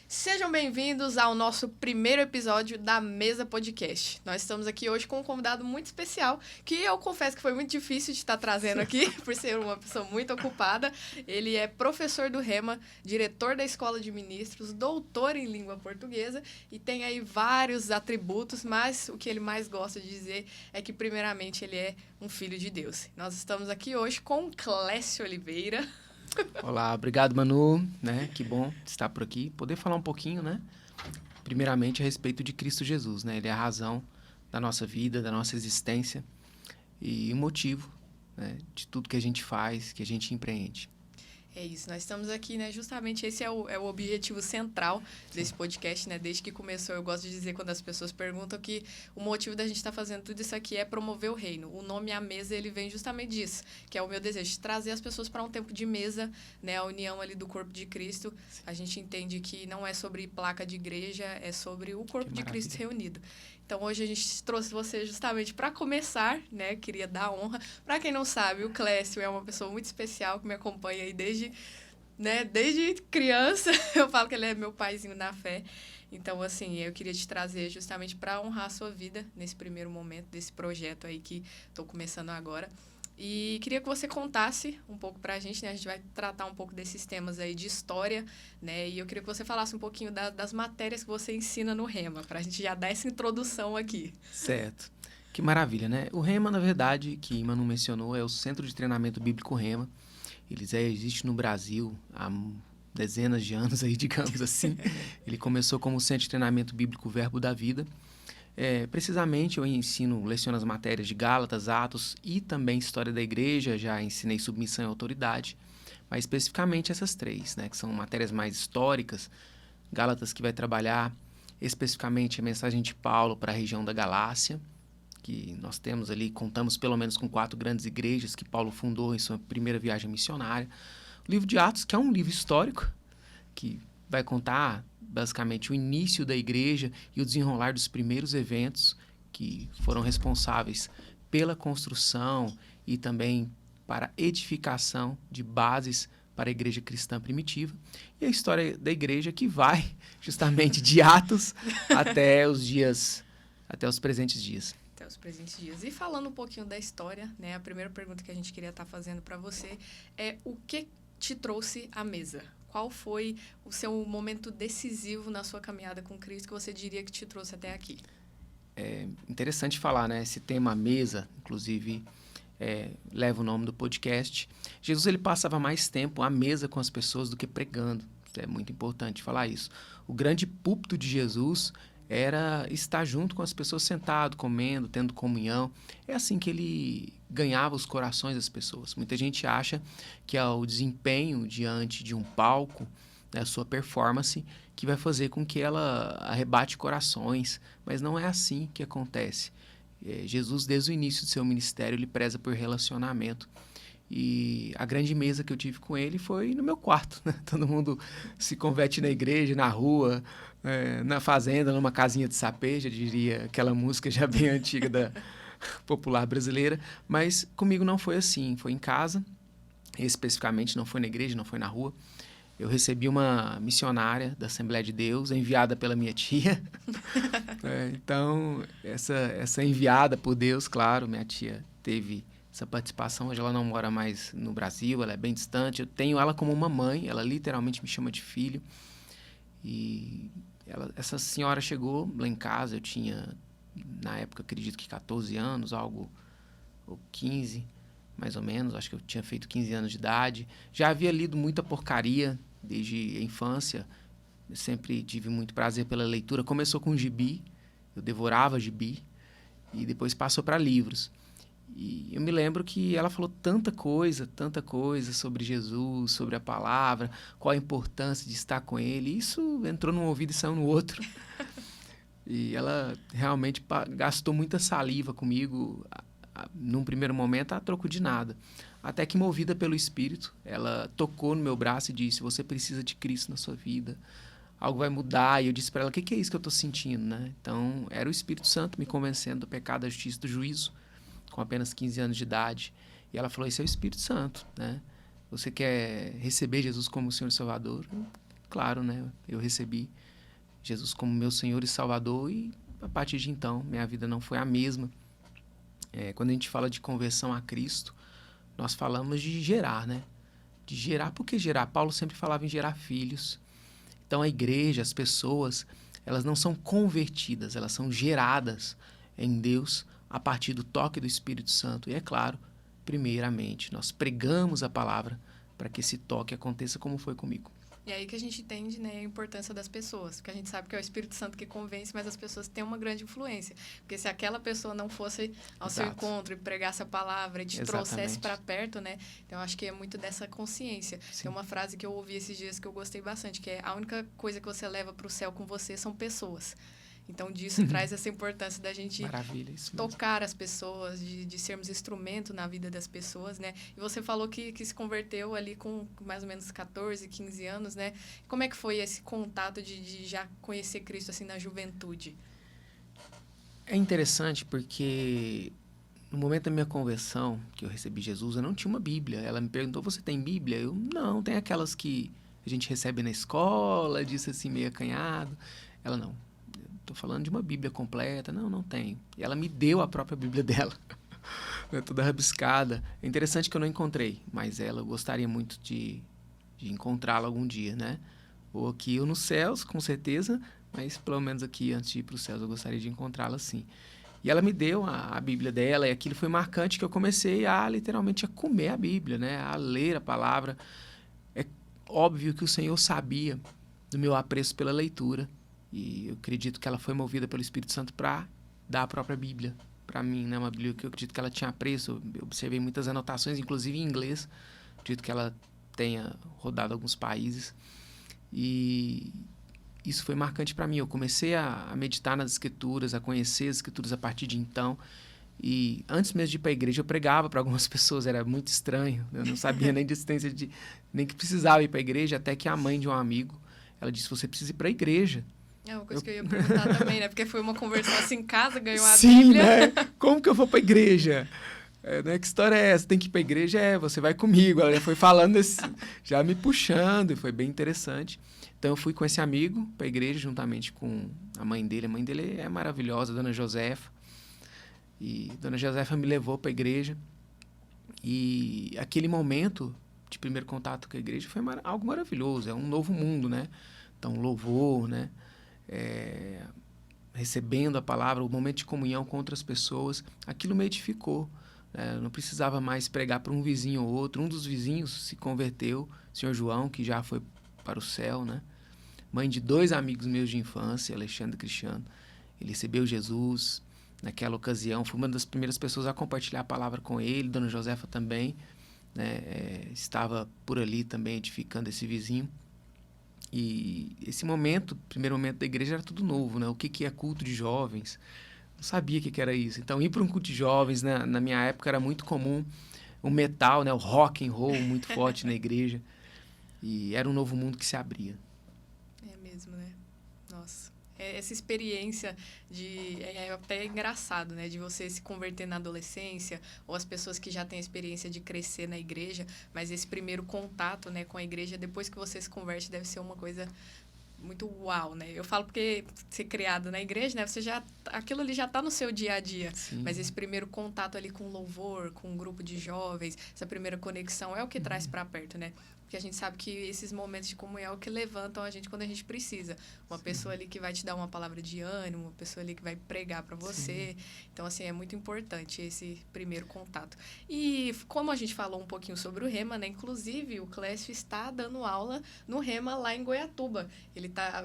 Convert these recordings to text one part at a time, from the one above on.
Sejam bem-vindos ao nosso primeiro episódio da Mesa Podcast. Nós estamos aqui hoje com um convidado muito especial, que eu confesso que foi muito difícil de estar trazendo aqui, por ser uma pessoa muito ocupada. Ele é professor do Rema, diretor da Escola de Ministros, doutor em língua portuguesa e tem aí vários atributos, mas o que ele mais gosta de dizer é que, primeiramente, ele é um filho de Deus. Nós estamos aqui hoje com Clécio Oliveira. Olá, obrigado, Manu, né? Que bom estar por aqui, poder falar um pouquinho, né? Primeiramente a respeito de Cristo Jesus, né? Ele é a razão da nossa vida, da nossa existência e o motivo, né, de tudo que a gente faz, que a gente empreende. É isso, nós estamos aqui, né? Justamente esse é o objetivo central desse podcast, né? Desde que começou, eu gosto de dizer quando as pessoas perguntam que o motivo da gente estar fazendo tudo isso aqui é promover o reino. O nome A Mesa, ele vem justamente disso, que é o meu desejo, de trazer as pessoas para um tempo de mesa, né? A união ali do corpo de Cristo. A gente entende que não é sobre placa de igreja, é sobre o corpo de Cristo reunido. Então, hoje a gente trouxe você justamente para começar, né? Queria dar honra. Para quem não sabe, o Clécio é uma pessoa muito especial que me acompanha aí desde criança. Eu falo que ele é meu paizinho na fé. Então, assim, eu queria te trazer justamente para honrar a sua vida nesse primeiro momento desse projeto aí que estou começando agora. E queria que você contasse um pouco pra gente, né? A gente vai tratar um pouco desses temas aí de história, né? E eu queria que você falasse um pouquinho das matérias que você ensina no Rema, pra gente já dar essa introdução aqui. Certo. Que maravilha, né? O Rema, na verdade, que Manu mencionou, é o Centro de Treinamento Bíblico Rema. Ele já existe no Brasil há dezenas de anos aí, digamos assim. Ele começou como Centro de Treinamento Bíblico Verbo da Vida. Precisamente eu leciono as matérias de Gálatas, Atos e também História da Igreja, já ensinei submissão e autoridade, mas especificamente essas três, né, que são matérias mais históricas. Gálatas, que vai trabalhar especificamente a mensagem de Paulo para a região da Galácia, que nós temos ali, contamos pelo menos com 4 grandes igrejas que Paulo fundou em sua primeira viagem missionária. O livro de Atos, que é um livro histórico, que vai contar basicamente o início da igreja e o desenrolar dos primeiros eventos que foram responsáveis pela construção e também para a edificação de bases para a igreja cristã primitiva. E a história da igreja, que vai justamente de Atos até os presentes dias. Até os presentes dias. E falando um pouquinho da história, né? A primeira pergunta que a gente queria estar fazendo para você é: o que te trouxe à mesa? Qual foi o seu momento decisivo na sua caminhada com Cristo que você diria que te trouxe até aqui? É interessante falar, né? Esse tema mesa, inclusive, leva o nome do podcast. Jesus, ele passava mais tempo à mesa com as pessoas do que pregando. É muito importante falar isso. O grande púlpito de Jesus era estar junto com as pessoas, sentado, comendo, tendo comunhão. É assim que ele ganhava os corações das pessoas. Muita gente acha que é o desempenho diante de um palco, né, a sua performance, que vai fazer com que ela arrebate corações, mas não é assim que acontece. Jesus, desde o início do seu ministério, ele preza por relacionamento. E a grande mesa que eu tive com ele foi no meu quarto, né? Todo mundo se converte na igreja, na rua, na fazenda, numa casinha de sapê, já diria aquela música já bem antiga da popular brasileira. Mas comigo não foi assim, foi em casa, especificamente, não foi na igreja, não foi na rua. Eu recebi uma missionária da Assembleia de Deus, enviada pela minha tia. Então, essa enviada por Deus, claro, minha tia teve essa participação. Hoje ela não mora mais no Brasil, ela é bem distante. Eu tenho ela como uma mãe, ela literalmente me chama de filho. E essa senhora chegou lá em casa, eu tinha, na época, acredito que 14 anos, ou 15, mais ou menos. Acho que eu tinha feito 15 anos de idade. Já havia lido muita porcaria desde a infância. Eu sempre tive muito prazer pela leitura. Começou com gibi, eu devorava gibi, e depois passou para livros. E eu me lembro que ela falou tanta coisa sobre Jesus, sobre a palavra, qual a importância de estar com ele. Isso entrou num ouvido e saiu no outro. E ela realmente gastou muita saliva comigo, num primeiro momento, a troco de nada. Até que, movida pelo Espírito, ela tocou no meu braço e disse: você precisa de Cristo na sua vida, algo vai mudar. E eu disse para ela: o que é isso que eu estou sentindo, né? Então, era o Espírito Santo me convencendo do pecado, da justiça, do juízo, com apenas 15 anos de idade. E ela falou: esse é o Espírito Santo, né? Você quer receber Jesus como o Senhor e Salvador? claro, né, eu recebi Jesus como meu Senhor e Salvador e a partir de então minha vida não foi a mesma. Quando a gente fala de conversão a Cristo, nós falamos de gerar, né? De gerar, por que gerar? Paulo sempre falava em gerar filhos. Então a igreja, as pessoas, elas não são convertidas, elas são geradas em Deus a partir do toque do Espírito Santo. E é claro, primeiramente, nós pregamos a palavra para que esse toque aconteça como foi comigo. E aí que a gente entende, né, a importância das pessoas. Porque a gente sabe que é o Espírito Santo que convence, mas as pessoas têm uma grande influência. Porque se aquela pessoa não fosse ao seu encontro e pregasse a palavra e te trouxesse para perto, né? Então, eu acho que é muito dessa consciência. Sim. Tem uma frase que eu ouvi esses dias que eu gostei bastante, que é: a única coisa que você leva para o céu com você são pessoas. Então, disso traz essa importância da gente tocar as pessoas, de sermos instrumento na vida das pessoas, né? E você falou que se converteu ali com mais ou menos 14, 15 anos, né? Como é que foi esse contato de já conhecer Cristo, assim, na juventude? É interessante porque no momento da minha conversão, que eu recebi Jesus, eu não tinha uma Bíblia. Ela me perguntou: você tem Bíblia? Eu, não, tem aquelas que a gente recebe na escola, disse assim, meio acanhado. Ela, não. Estou falando de uma Bíblia completa. Não, não tenho. E ela me deu a própria Bíblia dela. Toda rabiscada. É interessante que eu não encontrei, mas ela, eu gostaria muito de encontrá-la algum dia, né? Ou aqui ou nos céus, com certeza, mas pelo menos aqui, antes de ir para os céus, eu gostaria de encontrá-la sim. E ela me deu a Bíblia dela, e aquilo foi marcante, que eu comecei literalmente a comer a Bíblia, né? A ler a palavra. É óbvio que o Senhor sabia do meu apreço pela leitura, e eu acredito que ela foi movida pelo Espírito Santo para dar a própria Bíblia para mim, né? Uma Bíblia que eu acredito que ela tinha apreço. Eu observei muitas anotações, inclusive em inglês. Acredito que ela tenha rodado alguns países. E isso foi marcante para mim. Eu comecei a meditar nas Escrituras, a conhecer as Escrituras a partir de então. E antes mesmo de ir para a igreja, eu pregava para algumas pessoas. Era muito estranho. Eu não sabia nem de existência, nem que precisava ir para a igreja, até que a mãe de um amigo, ela disse: você precisa ir para a igreja. É uma coisa que eu ia perguntar também, né? Porque foi uma conversão assim em casa, ganhou a Sim, Bíblia. Né? Como que eu vou pra igreja? Né? Que história é essa? Tem que ir pra igreja? Você vai comigo. Ela já foi falando, já me puxando, e foi bem interessante. Então, eu fui com esse amigo pra igreja, juntamente com a mãe dele. A mãe dele é maravilhosa, a Dona Josefa. E a Dona Josefa me levou pra igreja. E aquele momento de primeiro contato com a igreja foi algo maravilhoso. É um novo mundo, né? Então, louvor, né? Recebendo a palavra, o momento de comunhão com outras pessoas, aquilo me edificou. Eu não precisava mais pregar para um vizinho ou outro. Um dos vizinhos se converteu, o senhor João, que já foi para o céu, né? Mãe de 2 amigos meus de infância, Alexandre e Cristiano. Ele recebeu Jesus naquela ocasião. Fui uma das primeiras pessoas a compartilhar a palavra com ele. Dona Josefa também, né? Estava por ali também edificando esse vizinho. E esse momento, primeiro momento da igreja, era tudo novo, né? O que é culto de jovens? Não sabia o que era isso. Então, ir para um culto de jovens, né? Na minha época, era muito comum o metal, né? O rock and roll muito forte na igreja. E era um novo mundo que se abria. É mesmo, né? Nossa. Essa experiência é até engraçado, né? De você se converter na adolescência, ou as pessoas que já têm a experiência de crescer na igreja, mas esse primeiro contato, né, com a igreja, depois que você se converte, deve ser uma coisa muito uau, né? Eu falo porque ser criado na igreja, né? Aquilo ali já está no seu dia a dia. Sim. Mas esse primeiro contato ali com louvor, com um grupo de jovens, essa primeira conexão é o que traz para perto, né? Porque a gente sabe que esses momentos de comunhão é o que levantam a gente quando a gente precisa. Uma pessoa ali que vai te dar uma palavra de ânimo, uma pessoa ali que vai pregar para você. Sim. Então, assim, é muito importante esse primeiro contato. E como a gente falou um pouquinho sobre o Rema, né? Inclusive, o Clécio está dando aula no Rema lá em Goiatuba.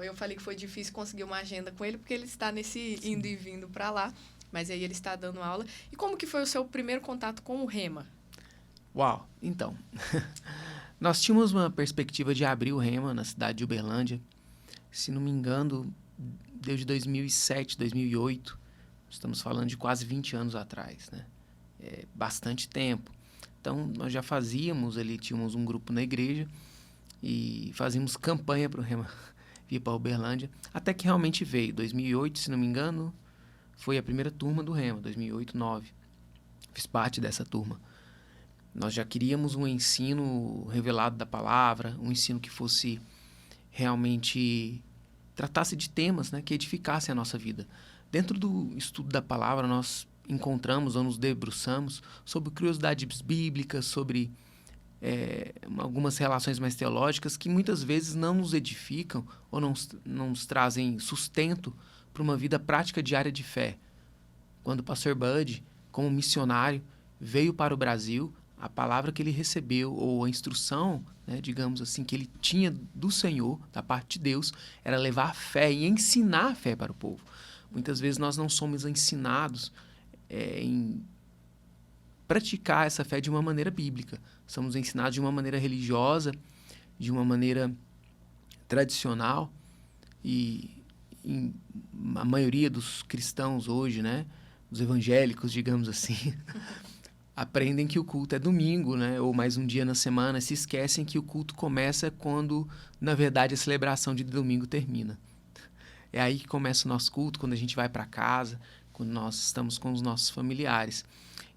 Eu falei que foi difícil conseguir uma agenda com ele, porque ele está nesse Sim. indo e vindo para lá. Mas aí ele está dando aula. E como que foi o seu primeiro contato com o Rema? Uau! Então... Nós tínhamos uma perspectiva de abrir o Rema na cidade de Uberlândia. Se não me engano, desde 2007, 2008. Estamos falando de quase 20 anos atrás, né? É bastante tempo. Então, nós já fazíamos ali, tínhamos um grupo na igreja e fazíamos campanha para o Rema vir para Uberlândia. Até que realmente veio. 2008, se não me engano, foi a primeira turma do Rema, 2008, 2009. Fiz parte dessa turma. Nós já queríamos um ensino revelado da palavra, um ensino que fosse realmente tratasse de temas, né, que edificassem a nossa vida. Dentro do estudo da palavra, nós encontramos ou nos debruçamos sobre curiosidades bíblicas, sobre algumas relações mais teológicas que muitas vezes não nos edificam ou não nos trazem sustento para uma vida prática diária de fé. Quando o pastor Bud, como missionário, veio para o Brasil, a palavra que ele recebeu, ou a instrução, né, digamos assim, que ele tinha do Senhor, da parte de Deus, era levar a fé e ensinar a fé para o povo. Muitas vezes nós não somos ensinados em praticar essa fé de uma maneira bíblica. Somos ensinados de uma maneira religiosa, de uma maneira tradicional, e a maioria dos cristãos hoje, né, os evangélicos, digamos assim, aprendem que o culto é domingo, né, ou mais um dia na semana, se esquecem que o culto começa quando, na verdade, a celebração de domingo termina. É aí que começa o nosso culto, quando a gente vai para casa, quando nós estamos com os nossos familiares.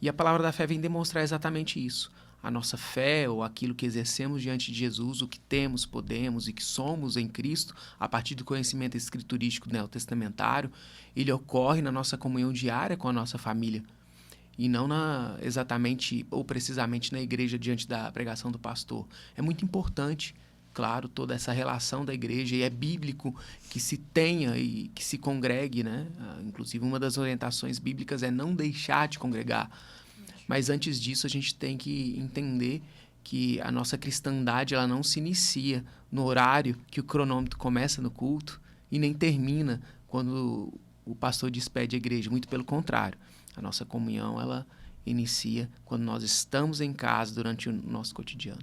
E a palavra da fé vem demonstrar exatamente isso. A nossa fé, ou aquilo que exercemos diante de Jesus, o que temos, podemos e que somos em Cristo, a partir do conhecimento escriturístico neotestamentário, ele ocorre na nossa comunhão diária com a nossa família. E não exatamente ou precisamente na igreja diante da pregação do pastor. É muito importante, claro, toda essa relação da igreja, e é bíblico que se tenha e que se congregue, né? Inclusive, uma das orientações bíblicas é não deixar de congregar. Mas antes disso, a gente tem que entender que a nossa cristandade ela não se inicia no horário que o cronômetro começa no culto e nem termina quando o pastor despede a igreja. Muito pelo contrário. A nossa comunhão ela inicia quando nós estamos em casa durante o nosso cotidiano.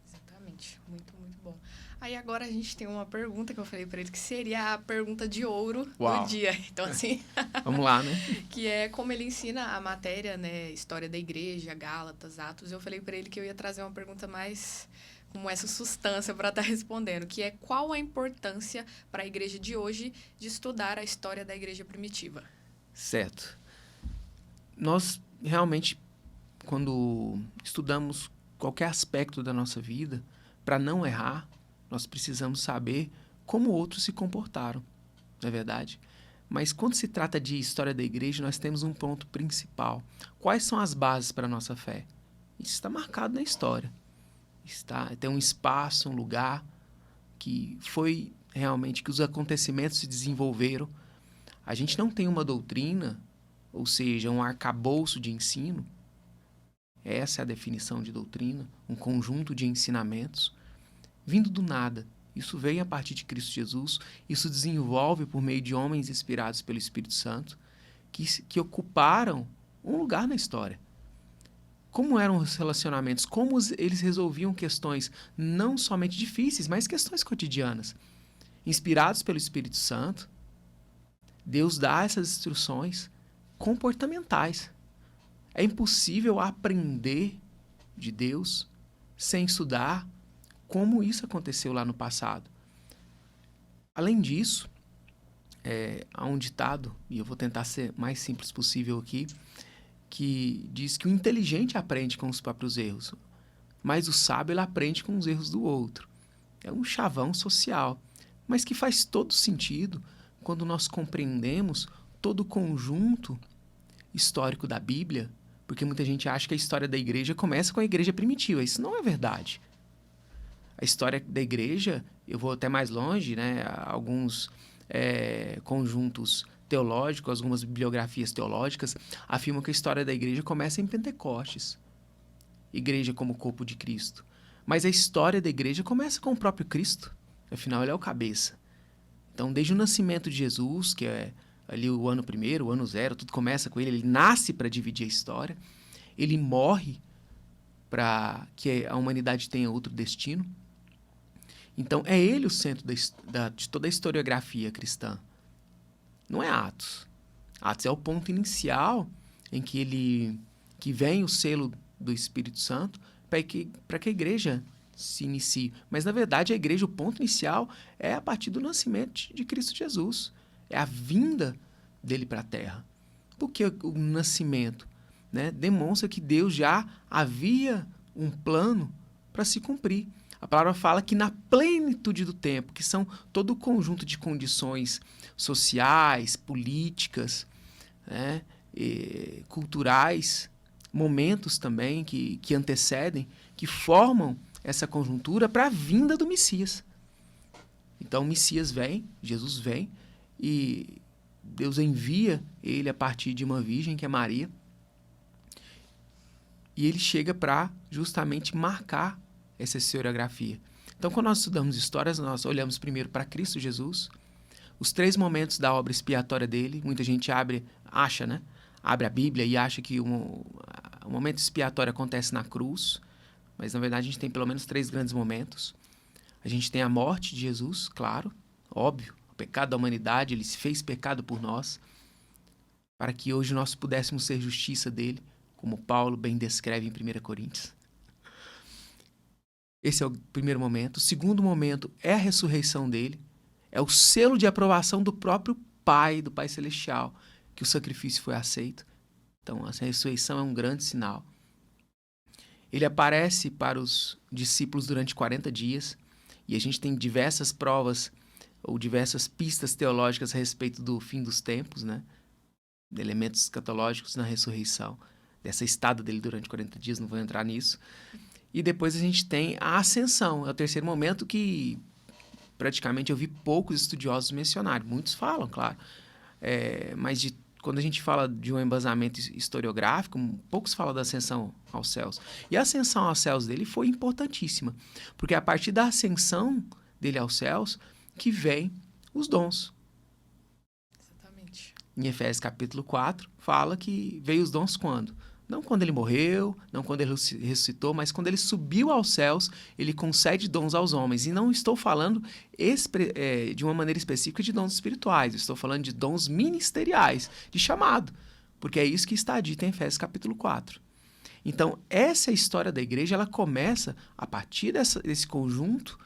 Exatamente. Muito, muito bom. Aí agora a gente tem uma pergunta que eu falei para ele que seria a pergunta de ouro do dia. Então, assim... Vamos lá, né? Que é como ele ensina a matéria, né? História da igreja, Gálatas, Atos. Eu falei para ele que eu ia trazer uma pergunta mais com essa substância para estar respondendo, que é qual a importância para a igreja de hoje de estudar a história da igreja primitiva? Certo. Nós realmente, quando estudamos qualquer aspecto da nossa vida, para não errar, nós precisamos saber como outros se comportaram, não é verdade? Mas quando se trata de história da igreja, nós temos um ponto principal. Quais são as bases para a nossa fé? Isso está marcado na história. Tem um espaço, um lugar que foi realmente que os acontecimentos se desenvolveram. A gente não tem uma doutrina, ou seja, um arcabouço de ensino. Essa é a definição de doutrina, um conjunto de ensinamentos vindo do nada. Isso veio a partir de Cristo Jesus, isso desenvolve por meio de homens inspirados pelo Espírito Santo, que ocuparam um lugar na história. Como eram os relacionamentos, como eles resolviam questões não somente difíceis, mas questões cotidianas. Inspirados pelo Espírito Santo, Deus dá essas instruções comportamentais. É impossível aprender de Deus sem estudar como isso aconteceu lá no passado. Além disso, há um ditado, e eu vou tentar ser mais simples possível aqui, que diz que o inteligente aprende com os próprios erros, mas o sábio ele aprende com os erros do outro. É um chavão social, mas que faz todo sentido quando nós compreendemos todo o conjunto histórico da Bíblia, porque muita gente acha que a história da igreja começa com a igreja primitiva. Isso não é verdade. A história da igreja, eu vou até mais longe, né? Alguns conjuntos teológicos, algumas bibliografias teológicas afirmam que a história da igreja começa em Pentecostes. Igreja como corpo de Cristo. Mas a história da igreja começa com o próprio Cristo. Afinal, ele é o cabeça. Então, desde o nascimento de Jesus, que é ali o ano primeiro, o ano zero, tudo começa com ele. Ele nasce para dividir a história. Ele morre para que a humanidade tenha outro destino. Então, é ele o centro de toda a historiografia cristã. Não é Atos. Atos é o ponto inicial em que vem o selo do Espírito Santo para que a igreja se inicie. Mas, na verdade, a igreja, o ponto inicial é a partir do nascimento de Cristo Jesus. É a vinda dele para a terra. Porque o nascimento, né, demonstra que Deus já havia um plano para se cumprir. A palavra fala que na plenitude do tempo, que são todo o conjunto de condições sociais, políticas, né, culturais, momentos também que antecedem, que formam essa conjuntura para a vinda do Messias. Então o Messias vem, Jesus vem, e Deus envia ele a partir de uma virgem, que é Maria, e ele chega para justamente marcar essa historiografia. Então, quando nós estudamos histórias, nós olhamos primeiro para Cristo Jesus, os 3 momentos da obra expiatória dele. Muita gente abre a Bíblia e acha que o momento expiatório acontece na cruz, mas na verdade a gente tem pelo menos 3 grandes momentos. A gente tem a morte de Jesus, claro, óbvio, o pecado da humanidade, ele se fez pecado por nós, para que hoje nós pudéssemos ser justiça dele, como Paulo bem descreve em 1 Coríntios. Esse é o primeiro momento. O segundo momento é a ressurreição dele, é o selo de aprovação do próprio Pai, do Pai Celestial, que o sacrifício foi aceito. Então, essa ressurreição é um grande sinal. Ele aparece para os discípulos durante 40 dias, e a gente tem diversas provas ou diversas pistas teológicas a respeito do fim dos tempos, né? Elementos escatológicos na ressurreição, dessa estada dele durante 40 dias, não vou entrar nisso. E depois a gente tem a ascensão, é o terceiro momento que praticamente eu vi poucos estudiosos mencionarem. Muitos falam, claro, mas quando a gente fala de um embasamento historiográfico, poucos falam da ascensão aos céus. E a ascensão aos céus dele foi importantíssima, porque é a partir da ascensão dele aos céus que vem os dons. Exatamente. Em Efésios capítulo 4, fala que veio os dons quando? Não quando ele morreu, não quando ele ressuscitou, mas quando ele subiu aos céus, ele concede dons aos homens. E não estou falando de uma maneira específica de dons espirituais, estou falando de dons ministeriais, de chamado, porque é isso que está dito em Efésios capítulo 4. Então, essa história da igreja, ela começa a partir desse conjunto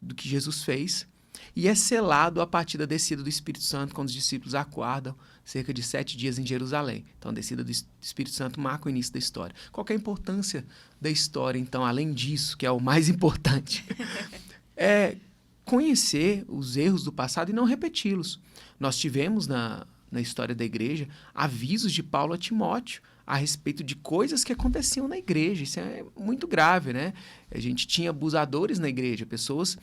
do que Jesus fez, e é selado a partir da descida do Espírito Santo, quando os discípulos aguardam cerca de 7 dias em Jerusalém. Então, a descida do Espírito Santo marca o início da história. Qual que é a importância da história, então, além disso, que é o mais importante? É conhecer os erros do passado e não repeti-los. Nós tivemos na história da igreja avisos de Paulo a Timóteo a respeito de coisas que aconteciam na igreja. Isso é muito grave, né? A gente tinha abusadores na igreja, pessoas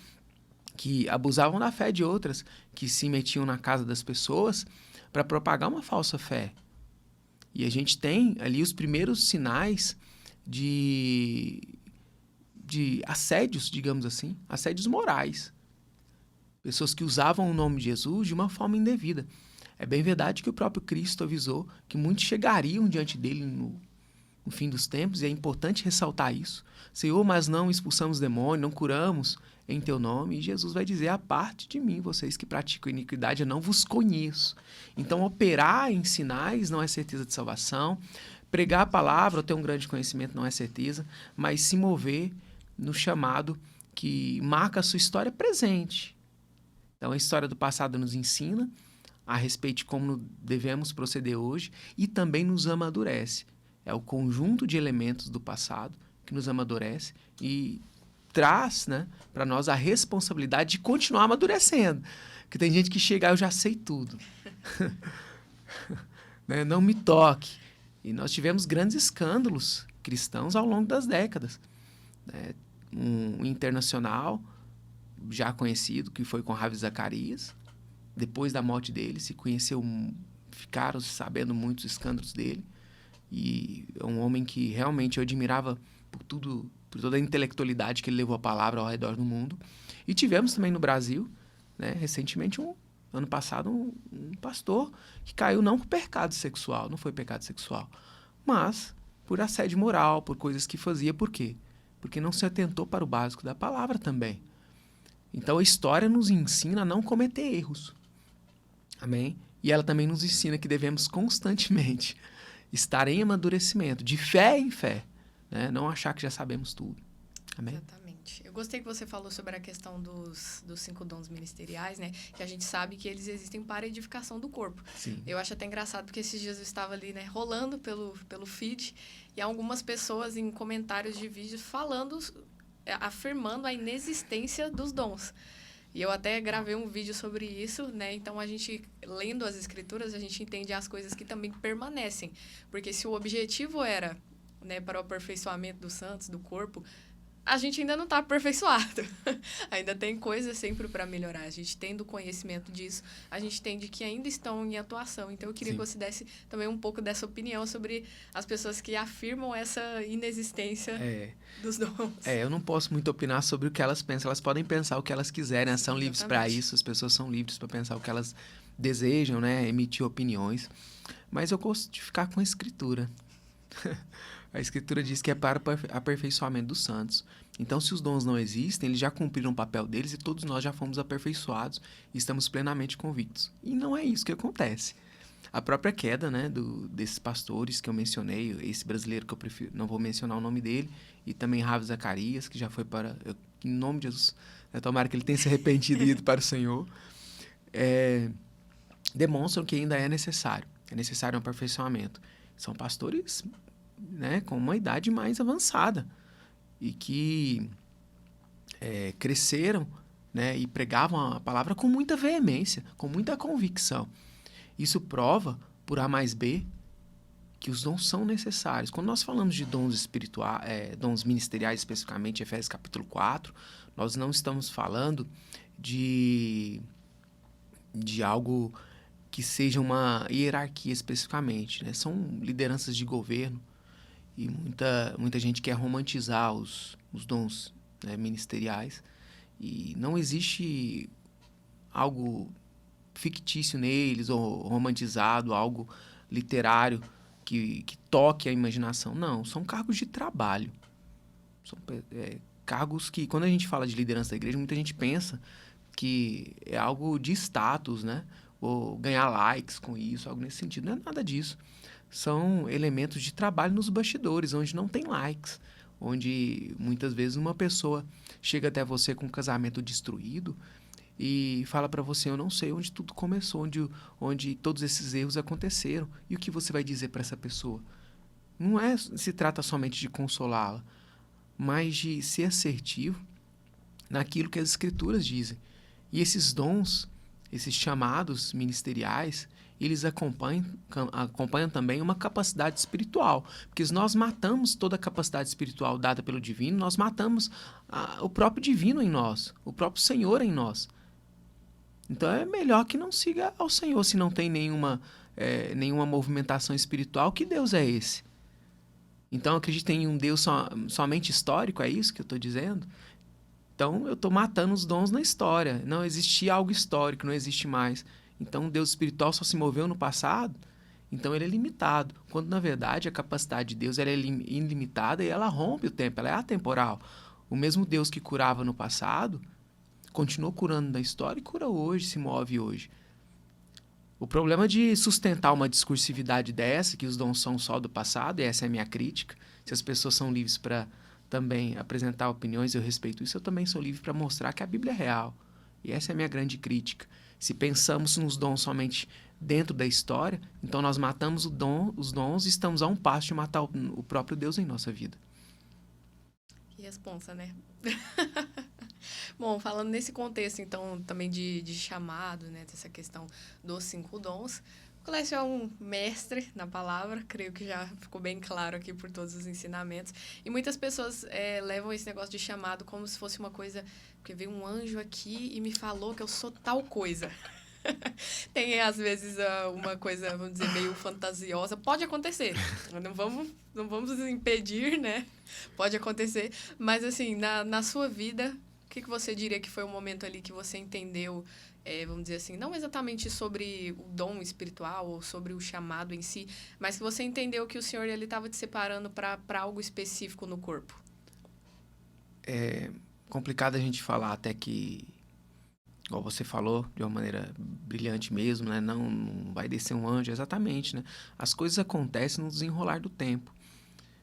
que abusavam da fé de outras, que se metiam na casa das pessoas para propagar uma falsa fé. E a gente tem ali os primeiros sinais de assédios, digamos assim, assédios morais. Pessoas que usavam o nome de Jesus de uma forma indevida. É bem verdade que o próprio Cristo avisou que muitos chegariam diante dele no fim dos tempos, e é importante ressaltar isso. Senhor, mas não expulsamos demônio, não curamos em teu nome. E Jesus vai dizer, aparte de mim, vocês que praticam iniquidade, eu não vos conheço. Então, operar em sinais não é certeza de salvação. Pregar a palavra ou ter um grande conhecimento não é certeza, mas se mover no chamado que marca a sua história presente. Então, a história do passado nos ensina a respeito de como devemos proceder hoje e também nos amadurece. É o conjunto de elementos do passado que nos amadurece e traz, né, para nós a responsabilidade de continuar amadurecendo. Porque tem gente que chega, eu já sei tudo. Né? Não me toque. E nós tivemos grandes escândalos cristãos ao longo das décadas. Né? Um internacional já conhecido, que foi com Ravi Zacarias. Depois da morte dele, ficaram sabendo muitos escândalos dele. E é um homem que realmente eu admirava por toda a intelectualidade que ele levou a palavra ao redor do mundo. E tivemos também no Brasil, né, recentemente, ano passado, um pastor que caiu não por pecado sexual, não foi pecado sexual, mas por assédio moral, por coisas que fazia. Por quê? Porque não se atentou para o básico da palavra também. Então a história nos ensina a não cometer erros. Amém? E ela também nos ensina que devemos constantemente estar em amadurecimento, de fé em fé, né? Não achar que já sabemos tudo. Amém? Exatamente. Eu gostei que você falou sobre a questão dos 5 dons ministeriais, né? Que a gente sabe que eles existem para a edificação do corpo. Sim. Eu acho até engraçado porque esses dias eu estava ali, né, rolando pelo feed, e algumas pessoas em comentários de vídeos falando afirmando a inexistência dos dons. E eu até gravei um vídeo sobre isso, né? Então, a gente, lendo as escrituras, a gente entende as coisas que também permanecem. Porque se o objetivo era, né, para o aperfeiçoamento dos santos, do corpo, a gente ainda não está aperfeiçoado. Ainda tem coisas sempre para melhorar. A gente tendo conhecimento disso, a gente entende que ainda estão em atuação. Então, eu queria que você desse também um pouco dessa opinião sobre as pessoas que afirmam essa inexistência dos dons. Eu não posso muito opinar sobre o que elas pensam. Elas podem pensar o que elas quiserem, né? São livres para isso. As pessoas são livres para pensar o que elas desejam, né? Emitir opiniões. Mas eu gosto de ficar com a Escritura. A Escritura diz que é para o aperfeiçoamento dos santos. Então, se os dons não existem, eles já cumpriram o papel deles e todos nós já fomos aperfeiçoados e estamos plenamente convictos. E não é isso que acontece. A própria queda, né, desses pastores que eu mencionei, esse brasileiro que eu prefiro, não vou mencionar o nome dele, e também Ravi Zacarias, que já foi para... em nome de Jesus, né, tomara que ele tenha se arrependido e ido para o Senhor, demonstram que ainda é necessário um aperfeiçoamento. São pastores, né, com uma idade mais avançada e que cresceram, né, e pregavam a palavra com muita veemência, com muita convicção. Isso prova, por A mais B, que os dons são necessários. Quando nós falamos de dons espirituais, dons ministeriais, especificamente, Efésios capítulo 4, nós não estamos falando de algo que seja uma hierarquia especificamente, né? São lideranças de governo e muita gente quer romantizar os dons, né, ministeriais, e não existe algo fictício neles ou romantizado, algo literário que toque a imaginação. Não, são cargos de trabalho. São cargos que, quando a gente fala de liderança da igreja, muita gente pensa que é algo de status, né? Ou ganhar likes com isso, algo nesse sentido. Não é nada disso. São elementos de trabalho nos bastidores, onde não tem likes, onde muitas vezes uma pessoa chega até você com um casamento destruído e fala para você: eu não sei onde tudo começou, onde todos esses erros aconteceram. E o que você vai dizer para essa pessoa? Não se trata somente de consolá-la, mas de ser assertivo naquilo que as Escrituras dizem. E esses dons, esses chamados ministeriais, eles acompanham também uma capacidade espiritual. Porque se nós matamos toda a capacidade espiritual dada pelo divino, nós matamos o próprio divino em nós, o próprio Senhor em nós. Então é melhor que não siga ao Senhor se não tem nenhuma movimentação espiritual. Que Deus é esse? Então acreditem em um Deus somente histórico, é isso que eu estou dizendo? Então eu estou matando os dons na história. Não existia algo histórico, não existe mais. Então o Deus espiritual só se moveu no passado, então ele é limitado. Quando na verdade a capacidade de Deus ela é ilimitada e ela rompe o tempo, ela é atemporal. O mesmo Deus que curava no passado continuou curando na história e cura hoje, se move hoje. O problema de sustentar uma discursividade dessa, que os dons são só do passado, e essa é a minha crítica, se as pessoas são livres para também apresentar opiniões, eu respeito isso, eu também sou livre para mostrar que a Bíblia é real. E essa é a minha grande crítica. Se pensamos nos dons somente dentro da história, então nós matamos os dons e estamos a um passo de matar o próprio Deus em nossa vida. Que responsa, né? Bom, falando nesse contexto, então, também de chamado, né, dessa questão dos 5 dons, o Clécio é um mestre na palavra, creio que já ficou bem claro aqui por todos os ensinamentos. E muitas pessoas levam esse negócio de chamado como se fosse uma coisa, porque veio um anjo aqui e me falou que eu sou tal coisa. Tem, às vezes, uma coisa, vamos dizer, meio fantasiosa. Pode acontecer, não vamos impedir, né? Pode acontecer. Mas, assim, na sua vida, o que você diria que foi o momento ali que você entendeu, vamos dizer assim, não exatamente sobre o dom espiritual ou sobre o chamado em si, mas que você entendeu que o Senhor estava te separando para algo específico no corpo? É complicado a gente falar até que, igual você falou, de uma maneira brilhante mesmo, né? Não vai descer um anjo, exatamente, né? As coisas acontecem no desenrolar do tempo,